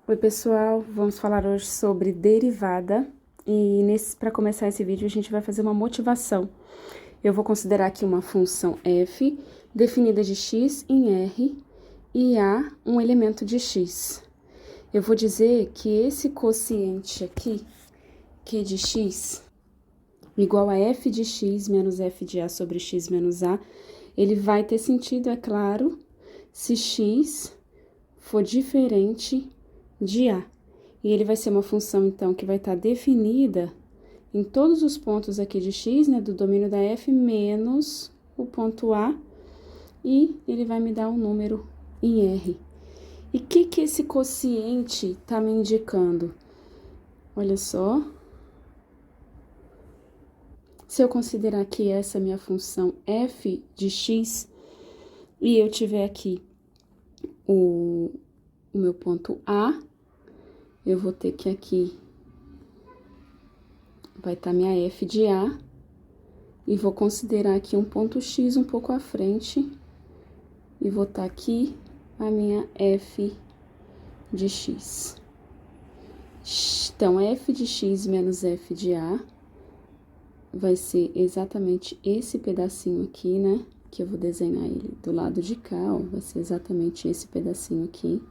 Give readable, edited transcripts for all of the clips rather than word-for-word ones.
Oi, pessoal, vamos falar hoje sobre derivada e para começar esse vídeo a gente vai fazer uma motivação. Eu vou considerar aqui uma função f definida de x em r e a um elemento de x. Eu vou dizer que esse quociente aqui, q de x, igual a f de x menos f de a sobre x menos a, ele vai ter sentido, é claro, se x for diferente de A. E ele vai ser uma função, então, que vai estar definida em todos os pontos aqui de x, né, do domínio da f, menos o ponto A, e ele vai me dar um número em R. E o que esse quociente está me indicando? Olha só. Se eu considerar que essa é a minha função f de x, e eu tiver aqui o meu ponto A, eu vou ter que aqui vai estar minha f de A, e vou considerar aqui um ponto x um pouco à frente, e vou estar aqui a minha f de x. Então, f de x menos f de A vai ser exatamente esse pedacinho aqui, né? Que eu vou desenhar ele do lado de cá, ó, vai ser exatamente esse pedacinho aqui.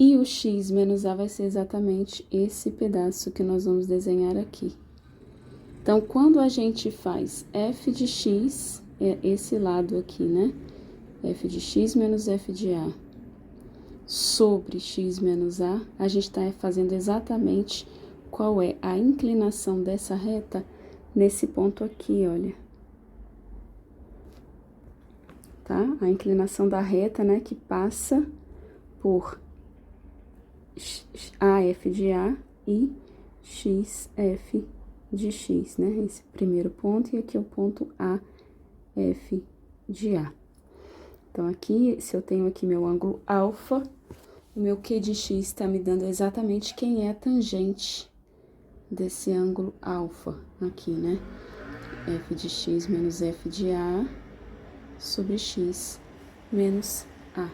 E o x menos a vai ser exatamente esse pedaço que nós vamos desenhar aqui. Então, quando a gente faz f de x, é esse lado aqui, né? F de x menos f de a sobre x menos a gente está fazendo exatamente qual é a inclinação dessa reta nesse ponto aqui, olha. Tá? A inclinação da reta, né, que passa por AF de A e XF de X, né? Esse primeiro ponto, e aqui é o ponto AF de A. Então, aqui, se eu tenho aqui meu ângulo alfa, o meu Q de X está me dando exatamente quem é a tangente desse ângulo alfa aqui, né? F de X menos F de A sobre X menos A.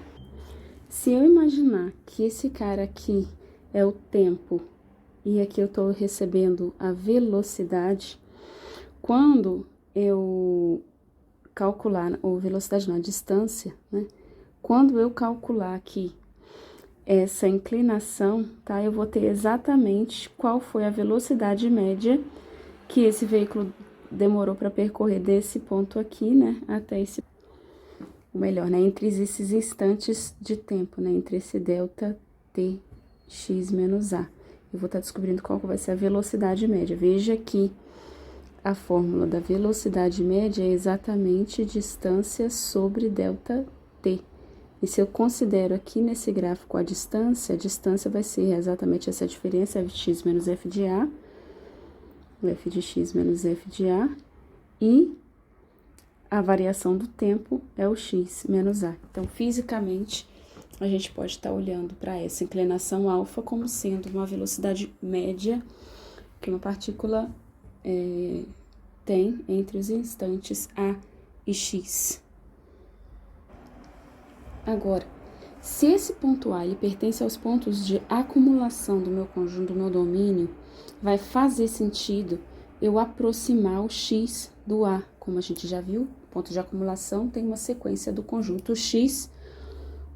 Se eu imaginar que esse cara aqui é o tempo e aqui eu tô recebendo a velocidade, quando eu calcular, ou velocidade não, a distância, né? Quando eu calcular aqui essa inclinação, tá? Eu vou ter exatamente qual foi a velocidade média que esse veículo demorou para percorrer desse ponto aqui, né? Até esse, ou melhor, né? Entre esses instantes de tempo, né? Entre esse delta t x menos a. Eu vou estar descobrindo qual vai ser a velocidade média. Veja que a fórmula da velocidade média é exatamente distância sobre delta t. E se eu considero aqui nesse gráfico a distância vai ser exatamente essa diferença, f de x menos f de a, f de x menos f de a, e a variação do tempo é o x menos a. Então, fisicamente, a gente pode estar olhando para essa inclinação alfa como sendo uma velocidade média que uma partícula tem entre os instantes a e x. Agora, se esse ponto A ele pertence aos pontos de acumulação do meu conjunto, do meu domínio, vai fazer sentido eu aproximar o x do A. Como a gente já viu, o ponto de acumulação tem uma sequência do conjunto x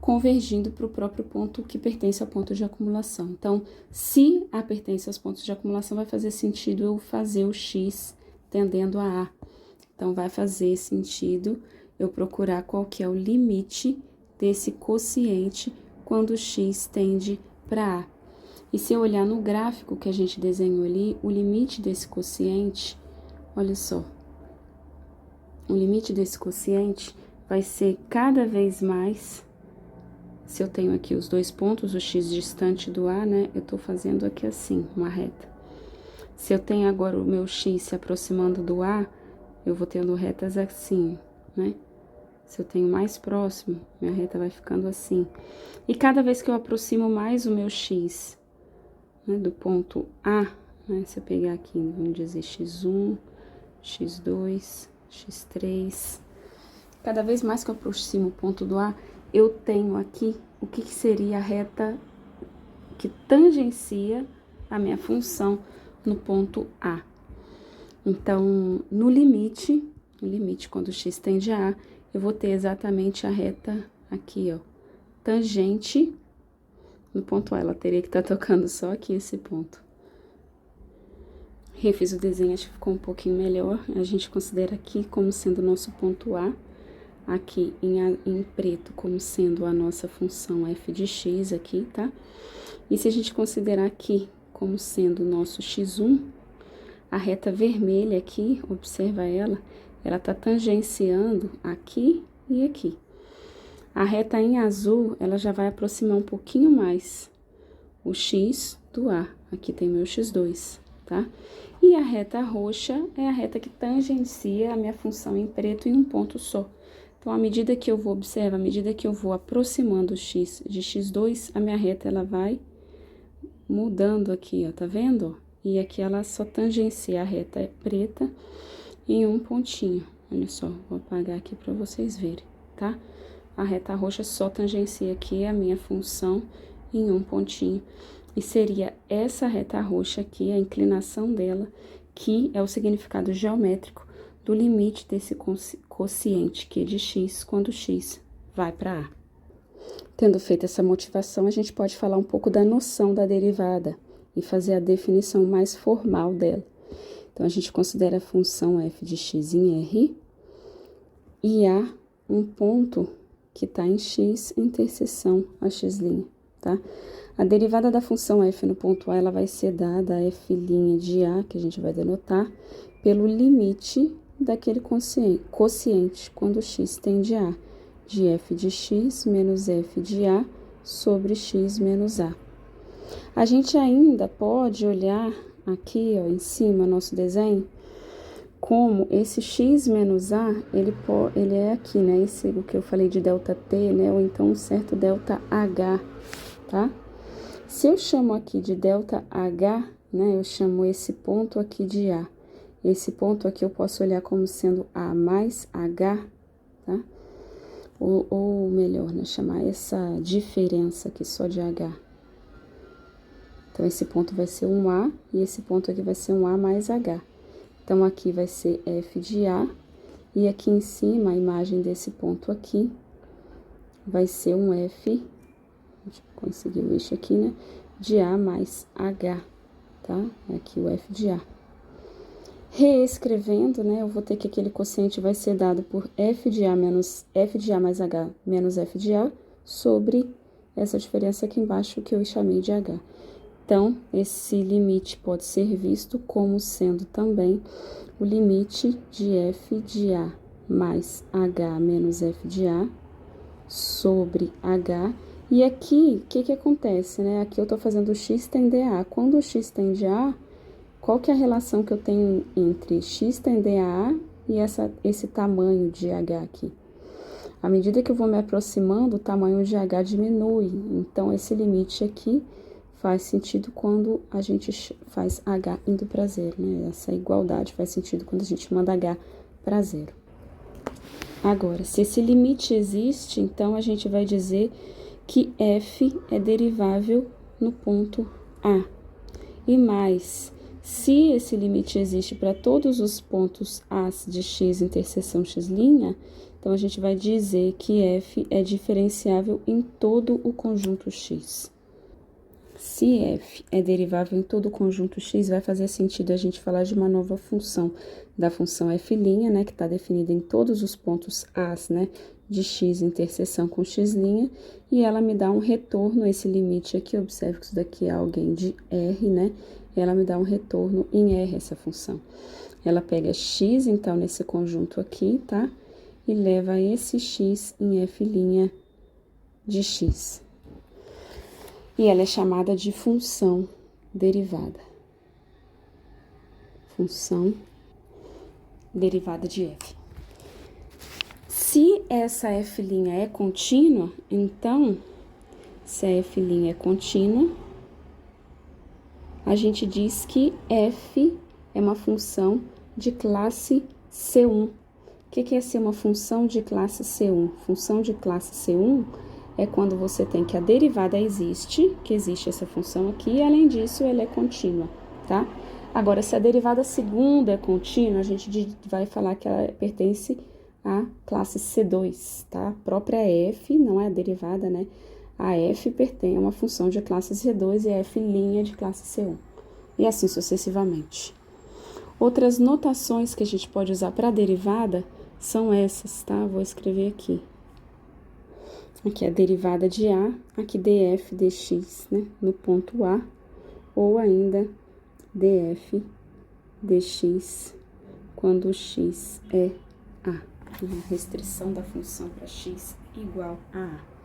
convergindo para o próprio ponto que pertence ao ponto de acumulação. Então, se A pertence aos pontos de acumulação, vai fazer sentido eu fazer o x tendendo a A. Então, vai fazer sentido eu procurar qual que é o limite desse quociente quando x tende para A. E se eu olhar no gráfico que a gente desenhou ali, o limite desse quociente, olha só, o limite desse quociente vai ser cada vez mais, se eu tenho aqui os dois pontos, o x distante do A, né, eu tô fazendo aqui assim, uma reta. Se eu tenho agora o meu x se aproximando do A, eu vou tendo retas assim, né? Se eu tenho mais próximo, minha reta vai ficando assim. E cada vez que eu aproximo mais o meu x, né, do ponto A, né, se eu pegar aqui, vamos dizer x1, x2, x3, cada vez mais que eu aproximo o ponto do A, eu tenho aqui o que seria a reta que tangencia a minha função no ponto A. Então, no limite, quando x tende a A, eu vou ter exatamente a reta aqui, ó, tangente no ponto A. Ela teria que estar tocando só aqui esse ponto. Refiz o desenho, acho que ficou um pouquinho melhor. A gente considera aqui como sendo o nosso ponto A, aqui em preto como sendo a nossa função f de x aqui, tá? E se a gente considerar aqui como sendo o nosso x1, a reta vermelha aqui, observa ela tá tangenciando aqui e aqui. A reta em azul, ela já vai aproximar um pouquinho mais o x do A. Aqui tem meu x2, tá? E a reta roxa é a reta que tangencia a minha função em preto em um ponto só. Então, à medida que eu vou, observa, à medida que eu vou aproximando o x de x2, a minha reta, ela vai mudando aqui, ó, tá vendo? E aqui ela só tangencia a reta preta em um pontinho. Olha só, vou apagar aqui para vocês verem, tá? A reta roxa só tangencia aqui a minha função em um pontinho. E seria essa reta roxa aqui, a inclinação dela, que é o significado geométrico do limite desse quociente Q de x quando x vai para A. Tendo feito essa motivação, a gente pode falar um pouco da noção da derivada e fazer a definição mais formal dela. Então, a gente considera a função f de x em R e há um ponto que está em x interseção a x', tá? A derivada da função f no ponto A, ela vai ser dada a f' de A, que a gente vai denotar, pelo limite daquele quociente, quando x tende a de f de x menos f de A sobre x menos A. A gente ainda pode olhar aqui, ó, em cima, nosso desenho, como esse x menos A, ele é aqui, né? Esse, o que eu falei de delta t, né? Ou então um certo delta h, tá? Se eu chamo aqui de delta h, né? Eu chamo esse ponto aqui de A. Esse ponto aqui eu posso olhar como sendo A mais h, tá? Ou melhor, né? Chamar essa diferença aqui só de h. Então, esse ponto vai ser um A e esse ponto aqui vai ser um A mais H. Então, aqui vai ser F de A e aqui em cima, a imagem desse ponto aqui vai ser um F, deixa eu conseguir o eixo aqui, né? De A mais H, tá? Aqui o F de A. Reescrevendo, né? Eu vou ter que aquele quociente vai ser dado por F de A menos F de A mais H menos F de A sobre essa diferença aqui embaixo que eu chamei de H. Então, esse limite pode ser visto como sendo também o limite de f de A mais h menos f de A sobre h. E aqui, o que acontece, né? Aqui eu tô fazendo o x tender a A. Quando o x tende a A, qual que é a relação que eu tenho entre x tender a A e esse tamanho de h aqui? À medida que eu vou me aproximando, o tamanho de h diminui. Então, esse limite aqui faz sentido quando a gente faz h indo para zero, né? Essa igualdade faz sentido quando a gente manda h para zero. Agora, se esse limite existe, então a gente vai dizer que f é derivável no ponto A. E mais, se esse limite existe para todos os pontos A de x interseção x', então a gente vai dizer que f é diferenciável em todo o conjunto x. Se f é derivável em todo o conjunto x, vai fazer sentido a gente falar de uma nova função, da função f', né, que está definida em todos os pontos A, né, de x interseção com x', e ela me dá um retorno, esse limite aqui, observe que isso daqui é alguém de R, né, ela me dá um retorno em R, essa função. Ela pega x, então, nesse conjunto aqui, tá, e leva esse x em f' de x. E ela é chamada de função derivada. Função derivada de f. Se essa f' é contínua, então, se a f' é contínua, a gente diz que f é uma função de classe C1. O que é ser uma função de classe C1? Função de classe C1 é quando você tem que a derivada existe, que existe essa função aqui, e além disso, ela é contínua, tá? Agora, se a derivada segunda é contínua, a gente vai falar que ela pertence à classe C2, tá? A própria f, não é a derivada, né? A f pertence a uma função de classe C2 e a f' de classe C1. E assim sucessivamente. Outras notações que a gente pode usar para a derivada são essas, tá? Vou escrever aqui. Aqui é a derivada de A, aqui df dx, né? No ponto A, ou ainda df dx quando x é A. Uma restrição da função para x igual a A.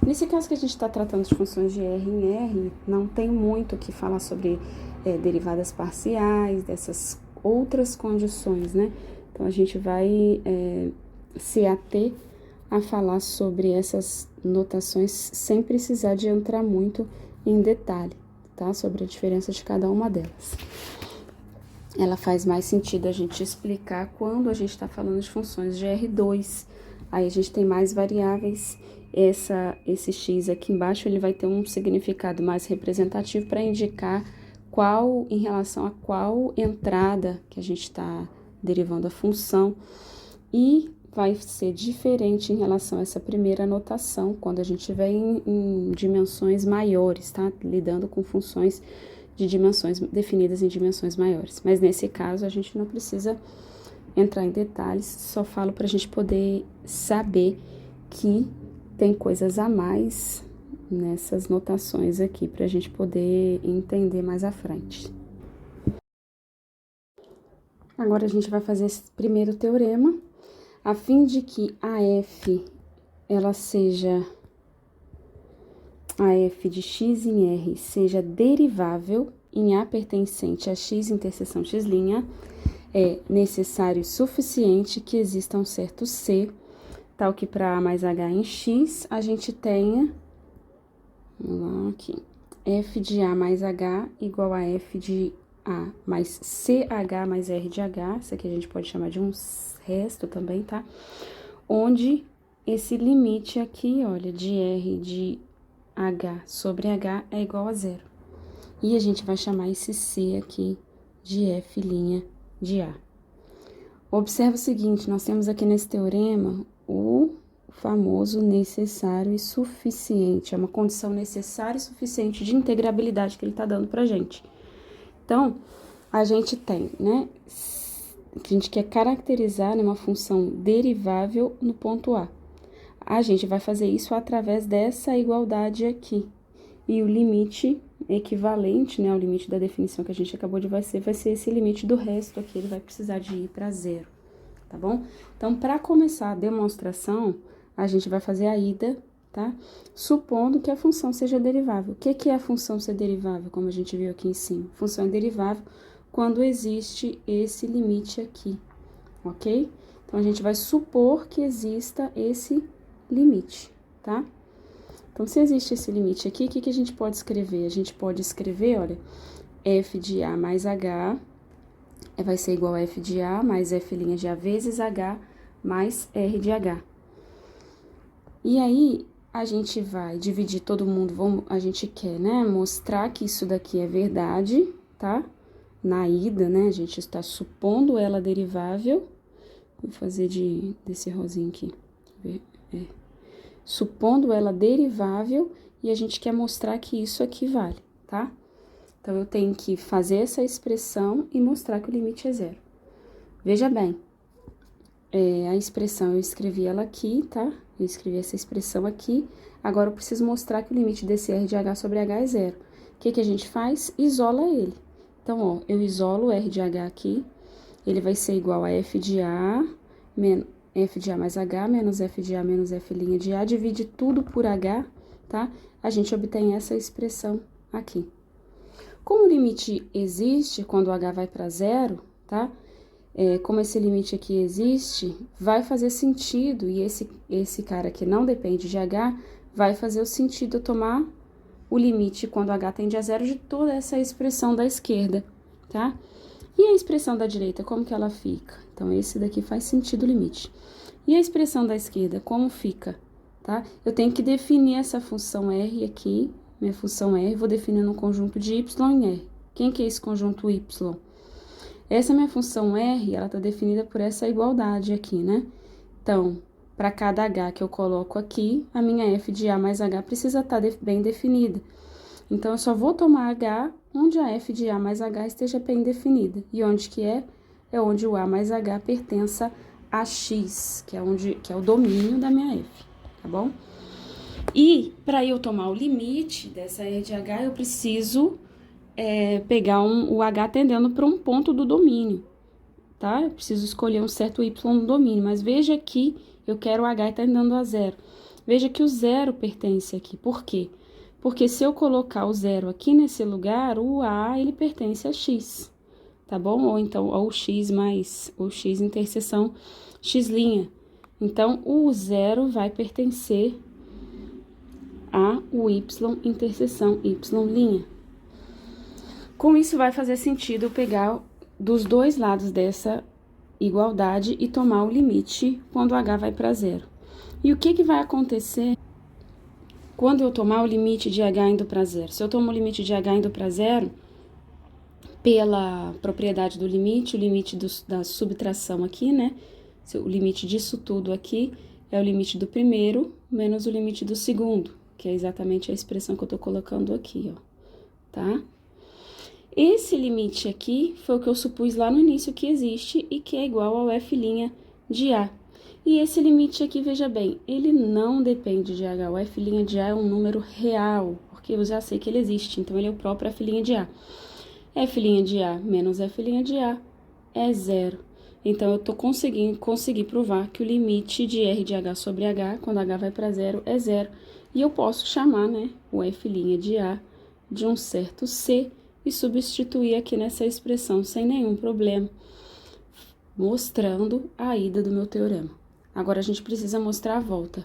Nesse caso que a gente está tratando de funções de R em R, não tem muito o que falar sobre derivadas parciais, dessas outras condições, né? Então, a gente vai se ater a falar sobre essas notações sem precisar de entrar muito em detalhe, tá? Sobre a diferença de cada uma delas. Ela faz mais sentido a gente explicar quando a gente está falando de funções de R2. Aí a gente tem mais variáveis. Esse x aqui embaixo, ele vai ter um significado mais representativo para indicar qual, em relação a qual entrada que a gente está derivando a função. E vai ser diferente em relação a essa primeira notação, quando a gente estiver em dimensões maiores, tá? Lidando com funções de dimensões definidas em dimensões maiores. Mas nesse caso, a gente não precisa entrar em detalhes, só falo para a gente poder saber que tem coisas a mais nessas notações aqui, para a gente poder entender mais à frente. Agora, a gente vai fazer esse primeiro teorema, a fim de que a f, ela seja, a f de x em R seja derivável em A pertencente a x interseção x', é necessário e suficiente que exista um certo C, tal que para A mais H em x, a gente tenha, vamos lá, aqui, f de A mais H igual a f de A mais CH mais R de H, isso aqui a gente pode chamar de um resto também, tá? Onde esse limite aqui, olha, de R de H sobre H é igual a zero. E a gente vai chamar esse C aqui de F' de A. Observa o seguinte, nós temos aqui nesse teorema o famoso necessário e suficiente. É uma condição necessária e suficiente de integrabilidade que ele está dando pra gente. Então, a gente tem, né, que a gente quer caracterizar uma função derivável no ponto A. A gente vai fazer isso através dessa igualdade aqui. E o limite equivalente, né, ao limite da definição que a gente acabou de vai ser esse limite do resto aqui, ele vai precisar de ir para zero, tá bom? Então, para começar a demonstração, a gente vai fazer a ida, tá? Supondo que a função seja derivável. O que é a função ser derivável, como a gente viu aqui em cima? Função é derivável quando existe esse limite aqui, ok? Então, a gente vai supor que exista esse limite, tá? Então, se existe esse limite aqui, o que a gente pode escrever? A gente pode escrever, olha, f de A mais H vai ser igual a f de A mais f' de A vezes H mais R de H. E aí, a gente vai dividir todo mundo, a gente quer, né, mostrar que isso daqui é verdade, tá? Na ida, né, a gente está supondo ela derivável. Vou fazer desse rosinho aqui, supondo ela derivável, e a gente quer mostrar que isso aqui vale, tá? Então, eu tenho que fazer essa expressão e mostrar que o limite é zero. Veja bem, a expressão, eu escrevi ela aqui, tá? Eu escrevi essa expressão aqui, agora eu preciso mostrar que o limite desse R de H sobre H é zero. O que a gente faz? Isola ele. Então, ó, eu isolo o R de H aqui, ele vai ser igual a f de A menos f de A mais H menos f de A menos f' de A, divide tudo por H, tá? A gente obtém essa expressão aqui. Como o limite existe quando o H vai para zero, tá? Como esse limite aqui existe, vai fazer sentido, e esse cara que não depende de H, vai fazer o sentido tomar o limite quando H tende a zero de toda essa expressão da esquerda, tá? E a expressão da direita, como que ela fica? Então, esse daqui faz sentido o limite. E a expressão da esquerda, como fica? tá? Eu tenho que definir essa função R aqui, minha função R, vou definir um conjunto de Y em R. Quem que é esse conjunto Y? Essa minha função R, ela tá definida por essa igualdade aqui, né? Então, para cada H que eu coloco aqui, a minha F de A mais H precisa estar bem definida. Então, eu só vou tomar H onde a F de A mais H esteja bem definida. E onde que é? É onde o A mais H pertença a X, que é o domínio da minha F, tá bom? E, para eu tomar o limite dessa R de H, eu preciso pegar o H tendendo para um ponto do domínio, tá? Eu preciso escolher um certo Y no domínio, mas veja que eu quero o H tendendo a zero. Veja que o zero pertence aqui. Por quê? Porque se eu colocar o zero aqui nesse lugar, o A, ele pertence a X, tá bom? Ou então, ou X mais, ou X interseção X'. Então, o zero vai pertencer a o Y interseção Y'. Com isso, vai fazer sentido eu pegar dos dois lados dessa igualdade e tomar o limite quando o H vai para zero. E o que vai acontecer quando eu tomar o limite de H indo para zero? Se eu tomo o limite de H indo para zero, pela propriedade do limite, o limite da subtração aqui, né? O limite disso tudo aqui é o limite do primeiro menos o limite do segundo, que é exatamente a expressão que eu tô colocando aqui, ó, tá? Esse limite aqui foi o que eu supus lá no início que existe e que é igual ao F' de A. E esse limite aqui, veja bem, ele não depende de H. O F' de A é um número real, porque eu já sei que ele existe, então ele é o próprio F' de A. F' de A menos F' de A é zero. Então, eu consegui provar que o limite de R de H sobre H, quando H vai para zero, é zero. E eu posso chamar, né, o F' de A de um certo C e substituir aqui nessa expressão sem nenhum problema, mostrando a ida do meu teorema. Agora, a gente precisa mostrar a volta.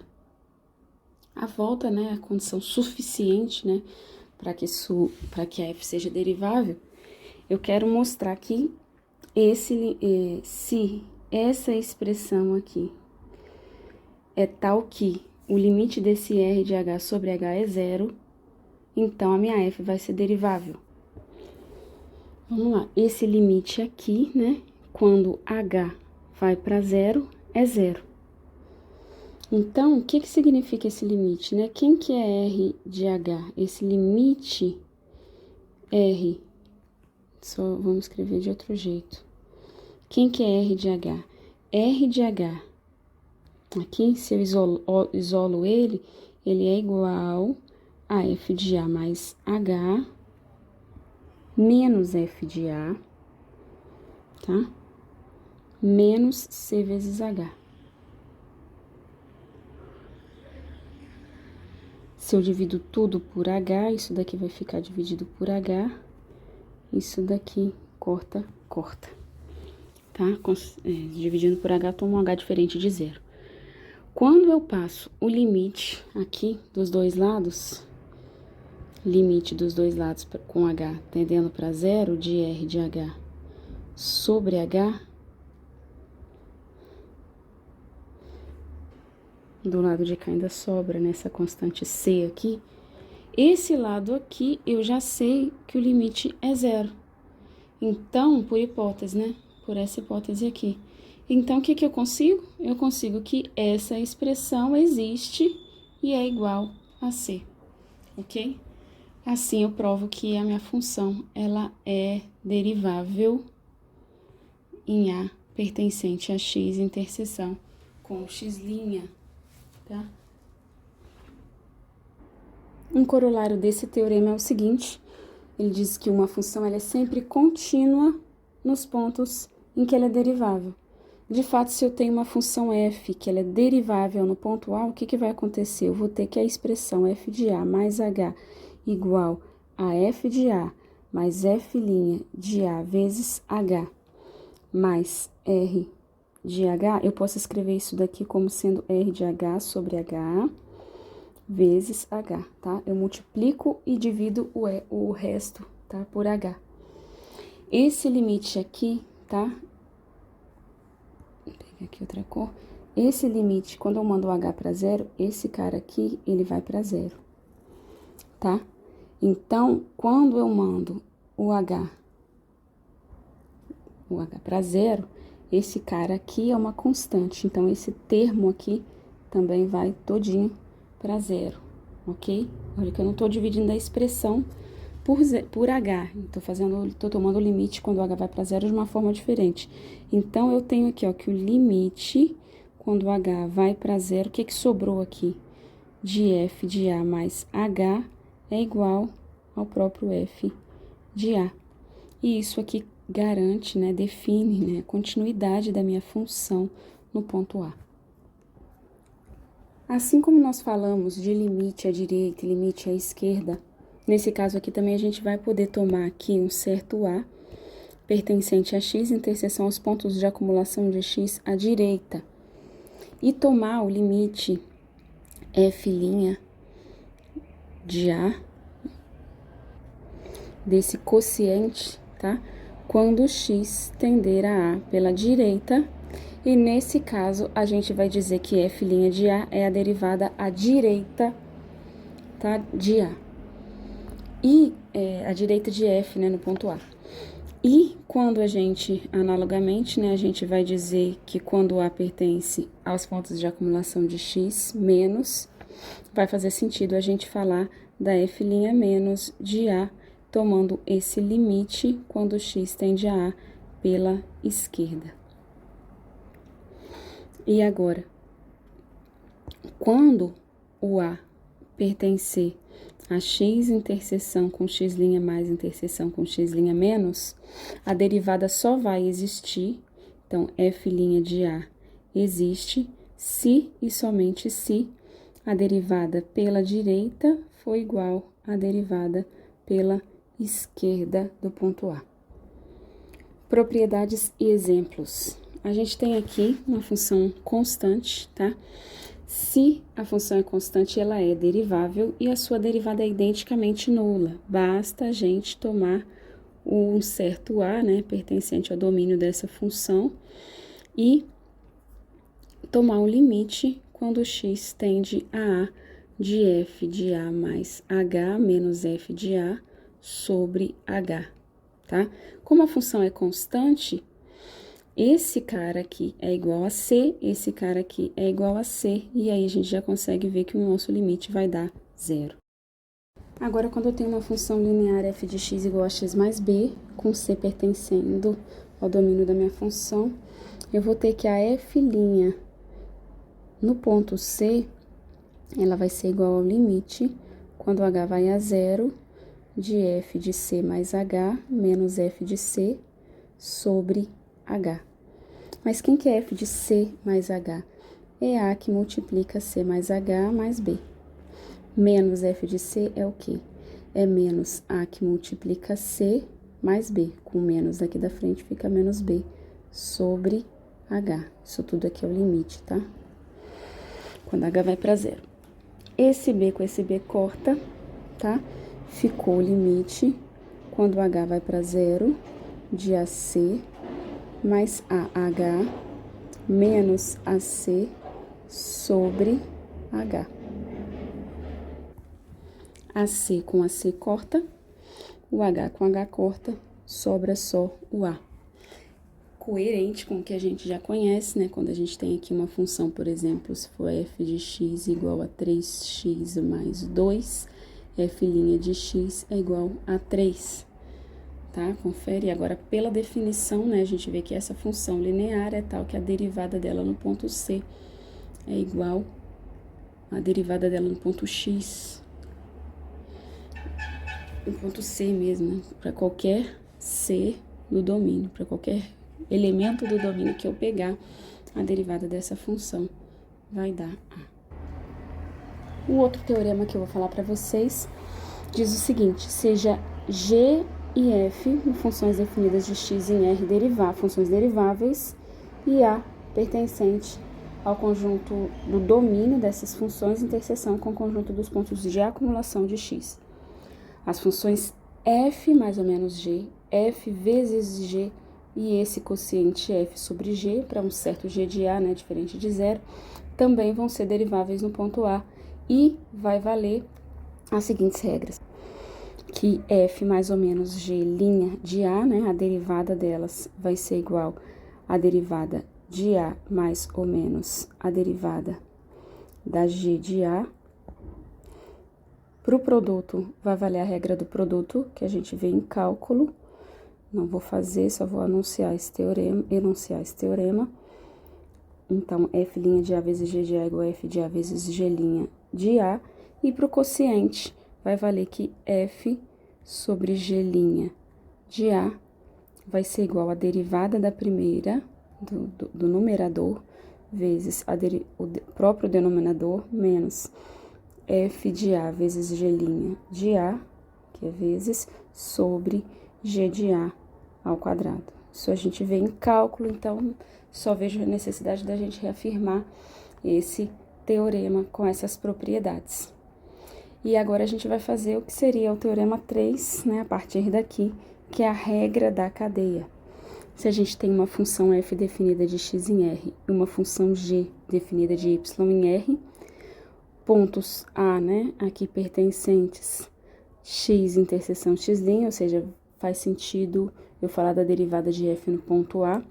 A volta, né, é a condição suficiente, né, para que a F seja derivável. Eu quero mostrar que se essa expressão aqui é tal que o limite desse R de H sobre H é zero, então a minha F vai ser derivável. Vamos lá, esse limite aqui, né, quando H vai para zero, é zero. Então, o que significa esse limite, né? Quem que é R de H? Esse limite R, só vamos escrever de outro jeito. Quem que é R de H? R de H, aqui, se eu isolo ele é igual a F de A mais H menos F de A, tá? Menos C vezes H. Se eu divido tudo por H, isso daqui vai ficar dividido por H, isso daqui corta, tá? Dividindo por H, tomo um H diferente de zero. Quando eu passo o limite aqui dos dois lados, limite dos dois lados com H tendendo para zero de R de H sobre H, do lado de cá ainda sobra nessa constante C aqui, esse lado aqui eu já sei que o limite é zero. Então, por hipótese, né? Por essa hipótese aqui. Então, o que eu consigo? Eu consigo que essa expressão existe e é igual a C, ok? Assim, eu provo que a minha função, ela é derivável em A pertencente a X interseção com X', tá? Um corolário desse teorema é o seguinte, ele diz que uma função ela é sempre contínua nos pontos em que ela é derivável. De fato, se eu tenho uma função f que ela é derivável no ponto A, o que vai acontecer? Eu vou ter que a expressão f de A mais h igual a f de A mais f' de A vezes h mais r de h. Eu posso escrever isso daqui como sendo r de h sobre h vezes h, tá? Eu multiplico e divido o resto, tá? Por h. Esse limite aqui, tá? Vou pegar aqui outra cor. esse limite, quando eu mando o H para zero, esse cara aqui, ele vai para zero, tá? Então, quando eu mando o H para zero, esse cara aqui é uma constante. Então, esse termo aqui também vai todinho para zero, ok? Olha que eu não tô dividindo a expressão por H. Tô tomando o limite quando o H vai para zero de uma forma diferente. Então, eu tenho aqui, ó, que o limite, quando o H vai para zero, o que que sobrou aqui? De F de A mais H é igual ao próprio F de A. E isso aqui garante, né, define, né, a continuidade da minha função no ponto A. Assim como nós falamos de limite à direita e limite à esquerda, nesse caso aqui também a gente vai poder tomar aqui um certo A pertencente a x, interseção aos pontos de acumulação de x à direita, e tomar o limite f' de A desse quociente, tá? Quando x tender a A pela direita, e nesse caso, a gente vai dizer que f' de A é a derivada à direita, tá? De A. E a direita de f, né, no ponto A. E quando a gente, analogamente, né, a gente vai dizer que quando A pertence aos pontos de acumulação de x menos, vai fazer sentido a gente falar da f' menos de A, tomando esse limite quando x tende a A pela esquerda. E agora, quando o A pertencer a x interseção com x' mais interseção com x' menos, a derivada só vai existir, então f' de A existe se e somente se a derivada pela direita for igual à derivada pela esquerda do ponto A. Propriedades e exemplos. A gente tem aqui uma função constante, tá? Se a função é constante, ela é derivável e a sua derivada é identicamente nula. Basta a gente tomar um certo A, né, pertencente ao domínio dessa função, e tomar um limite quando x tende a A de f de A mais h menos f de A sobre h, tá? Como a função é constante, esse cara aqui é igual a C, esse cara aqui é igual a C, e aí a gente já consegue ver que o nosso limite vai dar zero. Agora, quando eu tenho uma função linear f de x igual a x mais b, com C pertencendo ao domínio da minha função, eu vou ter que a f' no ponto C, ela vai ser igual ao limite, quando h vai a zero, de f de C mais h menos f de C sobre h. Mas quem que é f de C mais h? É A que multiplica C mais h mais b. Menos f de C é o quê? É menos A que multiplica C mais b. Com menos aqui da frente fica menos b sobre h. Isso tudo aqui é o limite, tá? Quando h vai para zero. Esse b com esse b corta, tá? Ficou o limite quando h vai para zero de AC mais AH menos AC sobre H. AC com AC corta, o H com H corta, sobra só o A. Coerente com o que a gente já conhece, né? Quando a gente tem aqui uma função, por exemplo, se for f de x igual a 3x mais 2, f' de x é igual a 3. Tá? Confere agora pela definição, né? A gente vê que essa função linear é tal que a derivada dela no ponto C é igual à derivada dela no ponto X. No ponto C mesmo, né? Para qualquer C do domínio, para qualquer elemento do domínio que eu pegar, a derivada dessa função vai dar A. O outro teorema que eu vou falar para vocês diz o seguinte: seja G e f, funções definidas de x em R funções deriváveis, e A pertencente ao conjunto do domínio dessas funções, interseção com o conjunto dos pontos de acumulação de x. As funções f mais ou menos g, f vezes g e esse quociente f sobre g, para um certo g de a, né, diferente de zero, também vão ser deriváveis no ponto A, e vai valer as seguintes regras. Que f mais ou menos g' de a, né, a derivada delas vai ser igual à derivada de a mais ou menos a derivada da g de a. Para o produto, vai valer a regra do produto, que a gente vê em cálculo. Não vou fazer, só vou enunciar esse teorema. Então, f' de a vezes g de a igual a f de a vezes g' de a. E para o quociente, vai valer que f sobre g' de a vai ser igual à derivada da primeira, do numerador, vezes o próprio denominador, menos f de a vezes g' de a, que é vezes, sobre g de a ao quadrado. Isso a gente vê em cálculo, então, só vejo a necessidade da gente reafirmar esse teorema com essas propriedades. E agora a gente vai fazer o que seria o teorema 3, né, a partir daqui, que é a regra da cadeia. Se a gente tem uma função f definida de x em R e uma função g definida de y em R, pontos A, né, aqui pertencentes, x interseção x', ou seja, faz sentido eu falar da derivada de f no ponto A.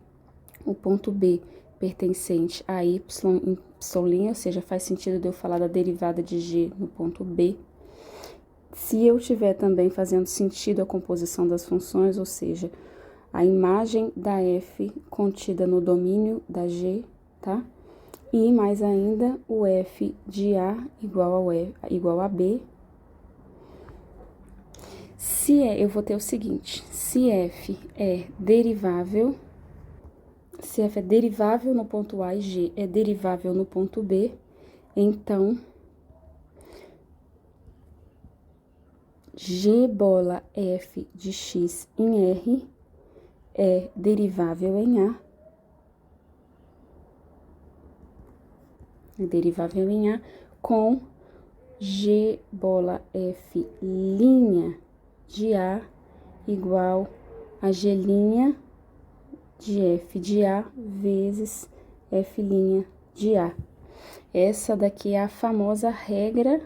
O ponto B pertencente a y em y', ou seja, faz sentido de eu falar da derivada de g no ponto B. Se eu tiver também fazendo sentido a composição das funções, ou seja, a imagem da f contida no domínio da g, tá? E mais ainda o f de a igual a b. Eu vou ter o seguinte, se f é derivável no ponto A e g é derivável no ponto B, então g bola f de x em R é derivável em A, com g bola f' de A igual a g' de f de A vezes f' de A. Essa daqui é a famosa regra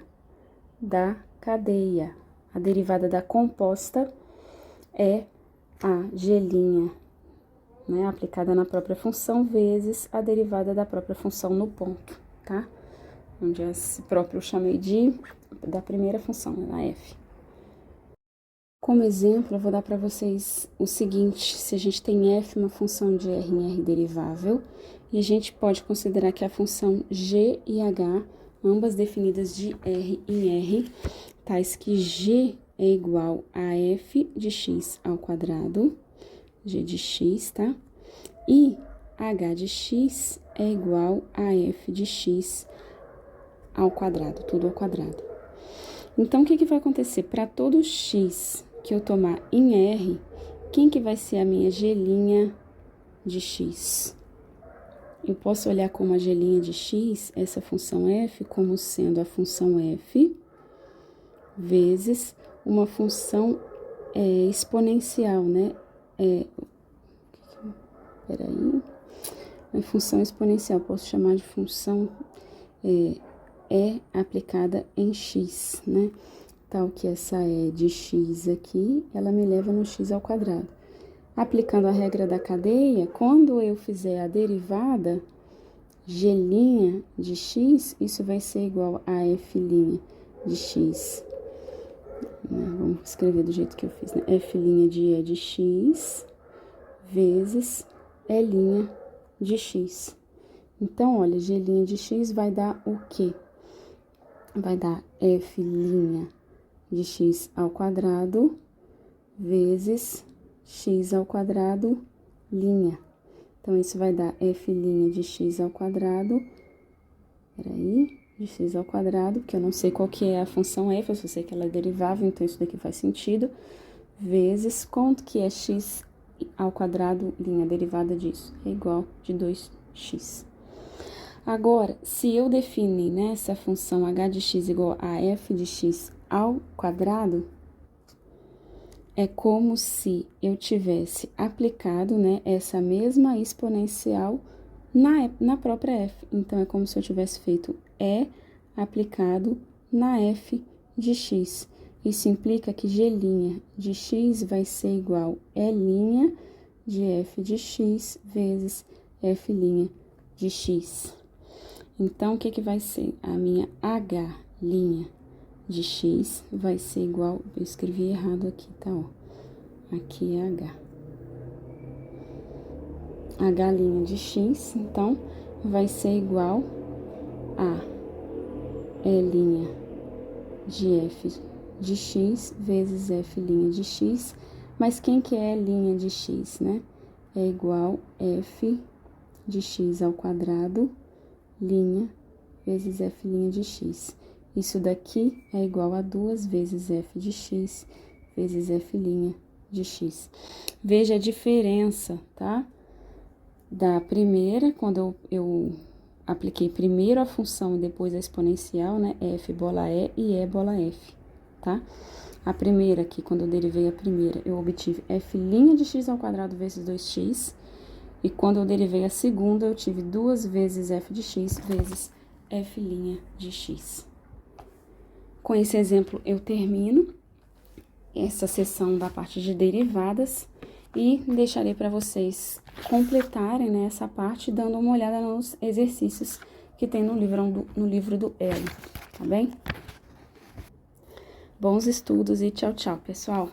da cadeia. A derivada da composta é a g', né, aplicada na própria função, vezes a derivada da própria função no ponto, tá? Onde esse próprio eu chamei da primeira função, né, na f. Como exemplo, eu vou dar para vocês o seguinte: se a gente tem f, uma função de R em R derivável, e a gente pode considerar que a função g e h, ambas definidas de R em R, tais que g é igual a f de x ao quadrado, g de x, tá? E h de x é igual a f de x ao quadrado, tudo ao quadrado. Então, o que vai acontecer? Para todo x que eu tomar em R, quem que vai ser a minha g' de x? Eu posso olhar como a g' de x, essa função f, como sendo a função f vezes uma função exponencial, né? Peraí. A função exponencial, posso chamar de função aplicada em x, né? Tal que essa de x aqui, ela me leva no x ao quadrado. Aplicando a regra da cadeia, quando eu fizer a derivada g' de x, isso vai ser igual a f' de x. Vamos escrever do jeito que eu fiz, né? F' de E de x vezes E' de x. Então, olha, g' de x vai dar o quê? Vai dar f' de x ao quadrado vezes x ao quadrado linha. Então, isso vai dar f' de x ao quadrado, de x ao quadrado, que eu não sei qual que é a função f, eu só sei que ela é derivável, então isso daqui faz sentido, vezes quanto que é x ao quadrado linha, derivada disso, é igual de 2x. Agora, se eu definir, né, essa função h de x igual a f de x ao quadrado, é como se eu tivesse aplicado, né, essa mesma exponencial na própria f. Então, é como se eu tivesse feito E aplicado na f de x. Isso implica que g' de x vai ser igual E' de f de x vezes f' de x. Então, o que que vai ser? A minha h' de x vai ser igual... Eu escrevi errado aqui, tá, ó. Aqui é h. H' de x, então, vai ser igual a E' de f de x vezes f' de x. Mas quem que é E' de x, né? É igual f de x ao quadrado, linha, vezes f' de x. Isso daqui é igual a 2 vezes f de x, vezes f' de x. Veja a diferença, tá? Da primeira, quando eu apliquei primeiro a função e depois a exponencial, né? F bola E bola F, tá? A primeira aqui, quando eu derivei a primeira, eu obtive f' de x ao quadrado vezes 2x. E quando eu derivei a segunda, eu tive 2 vezes f de x vezes f' de x. Com esse exemplo, eu termino essa sessão da parte de derivadas e deixarei para vocês completarem, né, essa parte, dando uma olhada nos exercícios que tem no livro do Elo, tá bem? Bons estudos e tchau, tchau, pessoal!